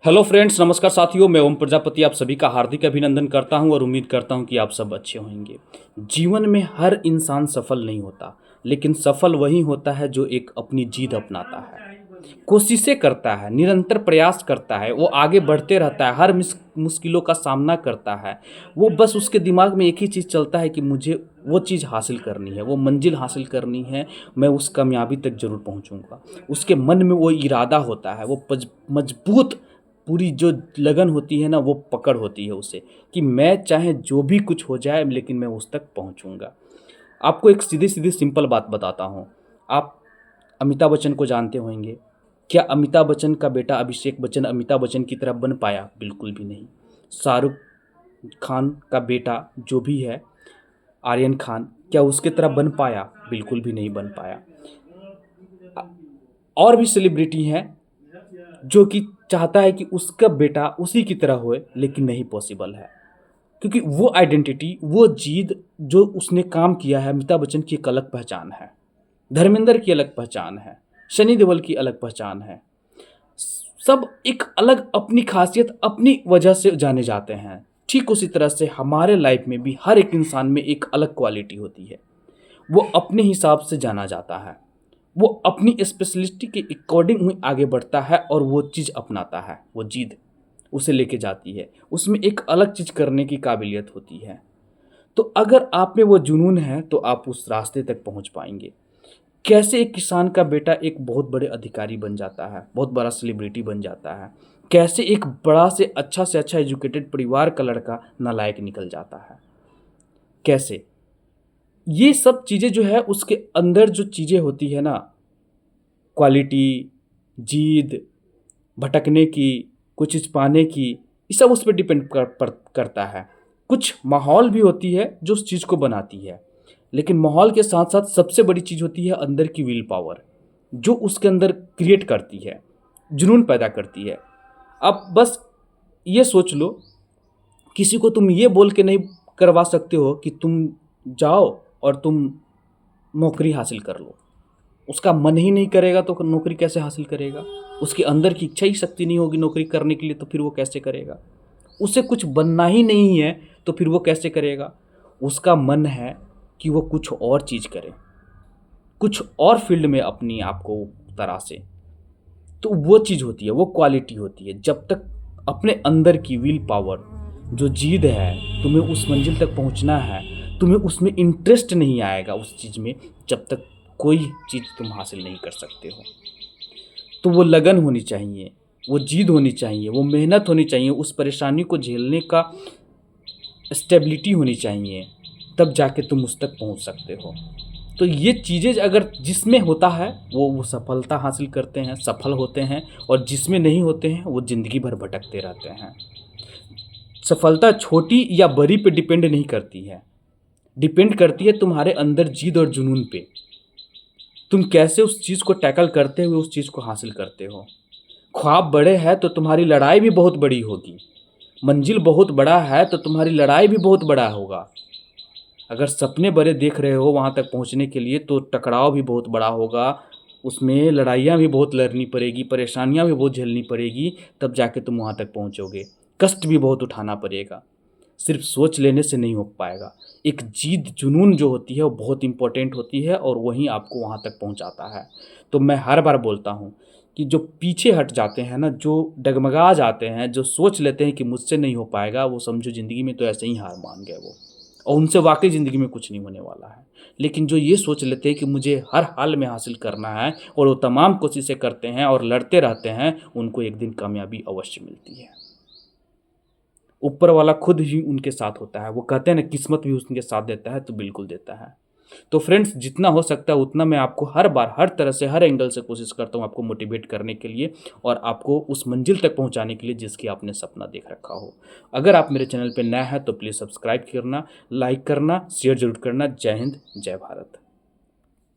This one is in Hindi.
हेलो फ्रेंड्स, नमस्कार साथियों। मैं ओम प्रजापति आप सभी का हार्दिक अभिनंदन करता हूं और उम्मीद करता हूं कि आप सब अच्छे होंगे। जीवन में हर इंसान सफल नहीं होता, लेकिन सफल वही होता है जो एक अपनी जिद अपनाता है, कोशिशें करता है, निरंतर प्रयास करता है, वो आगे बढ़ते रहता है, हर मुश्किलों का सामना करता है। वो बस उसके दिमाग में एक ही चीज़ चलता है कि मुझे वो चीज़ हासिल करनी है, वो मंजिल हासिल करनी है, मैं उस कामयाबी तक ज़रूर पहुंचूंगा। उसके मन में वो इरादा होता है, वो मजबूत पूरी जो लगन होती है ना, वो पकड़ होती है उसे कि मैं चाहे जो भी कुछ हो जाए लेकिन मैं उस तक पहुंचूंगा। आपको एक सीधी सीधी सिंपल बात बताता हूँ। आप अमिताभ बच्चन को जानते होंगे। क्या अमिताभ बच्चन का बेटा अभिषेक बच्चन अमिताभ बच्चन की तरह बन पाया? बिल्कुल भी नहीं। शाहरुख खान का बेटा जो भी है, आर्यन खान, क्या उसके तरह बन पाया? बिल्कुल भी नहीं बन पाया। और भी सेलिब्रिटी हैं जो कि चाहता है कि उसका बेटा उसी की तरह होए, लेकिन नहीं पॉसिबल है। क्योंकि वो आइडेंटिटी, वो जीद जो उसने काम किया है, अमिताभ बच्चन की एक अलग पहचान है, धर्मेंद्र की अलग पहचान है, सनी देओल की अलग पहचान है। सब एक अलग अपनी खासियत, अपनी वजह से जाने जाते हैं। ठीक उसी तरह से हमारे लाइफ में भी हर एक इंसान में एक अलग क्वालिटी होती है, वो अपने हिसाब से जाना जाता है। वो अपनी स्पेशलिटी के अकॉर्डिंग ही आगे बढ़ता है और वो चीज़ अपनाता है, वो जिद उसे लेके जाती है, उसमें एक अलग चीज़ करने की काबिलियत होती है। तो अगर आप में वो जुनून है तो आप उस रास्ते तक पहुंच पाएंगे। कैसे एक किसान का बेटा एक बहुत बड़े अधिकारी बन जाता है, बहुत बड़ा सेलिब्रिटी बन जाता है, कैसे एक बड़ा से अच्छा एजुकेटेड परिवार का लड़का नालायक निकल जाता है, कैसे ये सब चीज़ें जो है उसके अंदर जो चीज़ें होती है ना, क्वालिटी, जीद, भटकने की, कुछ चीज़ पाने की, ये सब उस पे डिपेंड करता है। कुछ माहौल भी होती है जो उस चीज़ को बनाती है, लेकिन माहौल के साथ साथ सबसे बड़ी चीज़ होती है अंदर की विल पावर, जो उसके अंदर क्रिएट करती है, जुनून पैदा करती है। अब बस ये सोच लो, किसी को तुम ये बोल के नहीं करवा सकते हो कि तुम जाओ और तुम नौकरी हासिल कर लो। उसका मन ही नहीं करेगा तो नौकरी कैसे हासिल करेगा? उसके अंदर की इच्छा ही शक्ति नहीं होगी नौकरी करने के लिए, तो फिर वो कैसे करेगा? उसे कुछ बनना ही नहीं है तो फिर वो कैसे करेगा? उसका मन है कि वो कुछ और चीज़ करे, कुछ और फील्ड में अपनी आप को तराशे। तो वो चीज़ होती है, वो क्वालिटी होती है। जब तक अपने अंदर की विल पावर, जो जिद है, तुम्हें उस मंजिल तक पहुंचना है, तुम्हें उसमें इंटरेस्ट नहीं आएगा उस चीज़ में, जब तक कोई चीज़ तुम हासिल नहीं कर सकते हो। तो वो लगन होनी चाहिए, वो जिद होनी चाहिए, वो मेहनत होनी चाहिए, उस परेशानी को झेलने का स्टेबिलिटी होनी चाहिए, तब जाके तुम उस तक पहुंच सकते हो। तो ये चीज़ें अगर जिसमें होता है वो सफलता हासिल करते हैं, सफल होते हैं, और जिसमें नहीं होते हैं वो ज़िंदगी भर भटकते रहते हैं। सफलता छोटी या बड़ी पे डिपेंड नहीं करती है, डिपेंड करती है तुम्हारे अंदर जिद और जुनून पे। तुम कैसे उस चीज़ को टैकल करते हुए उस चीज़ को हासिल करते हो। ख्वाब बड़े हैं तो तुम्हारी लड़ाई भी बहुत बड़ी होगी, मंजिल बहुत बड़ा है तो तुम्हारी लड़ाई भी बहुत बड़ा होगा। अगर सपने बड़े देख रहे हो वहाँ तक पहुँचने के लिए, तो टकराव भी बहुत बड़ा होगा, उसमें लड़ाइयाँ भी बहुत लड़नी पड़ेगी, परेशानियाँ भी बहुत झेलनी पड़ेगी, तब जाके तुम वहाँ तक पहुँचोगे। कष्ट भी बहुत उठाना पड़ेगा, सिर्फ सोच लेने से नहीं हो पाएगा। एक जिद जुनून जो होती है वो बहुत इम्पोर्टेंट होती है और वही आपको वहाँ तक पहुँचाता है। तो मैं हर बार बोलता हूँ कि जो पीछे हट जाते हैं ना, जो डगमगा जाते हैं, जो सोच लेते हैं कि मुझसे नहीं हो पाएगा, वो समझो ज़िंदगी में तो ऐसे ही हार मान गए वो, और उनसे वाकई ज़िंदगी में कुछ नहीं होने वाला है। लेकिन जो ये सोच लेते हैं कि मुझे हर हाल में हासिल करना है और वो तमाम कोशिशें करते हैं और लड़ते रहते हैं, उनको एक दिन कामयाबी अवश्य मिलती है। ऊपर वाला खुद ही उनके साथ होता है। वो कहते हैं ना, किस्मत भी उनके साथ देता है, तो बिल्कुल देता है। तो फ्रेंड्स, जितना हो सकता है उतना मैं आपको हर बार, हर तरह से, हर एंगल से कोशिश करता हूँ आपको मोटिवेट करने के लिए और आपको उस मंजिल तक पहुँचाने के लिए जिसकी आपने सपना देख रखा हो। अगर आप मेरे चैनल पर नए हैं तो प्लीज़ सब्सक्राइब करना, लाइक करना, शेयर जरूर करना। जय हिंद, जय भारत।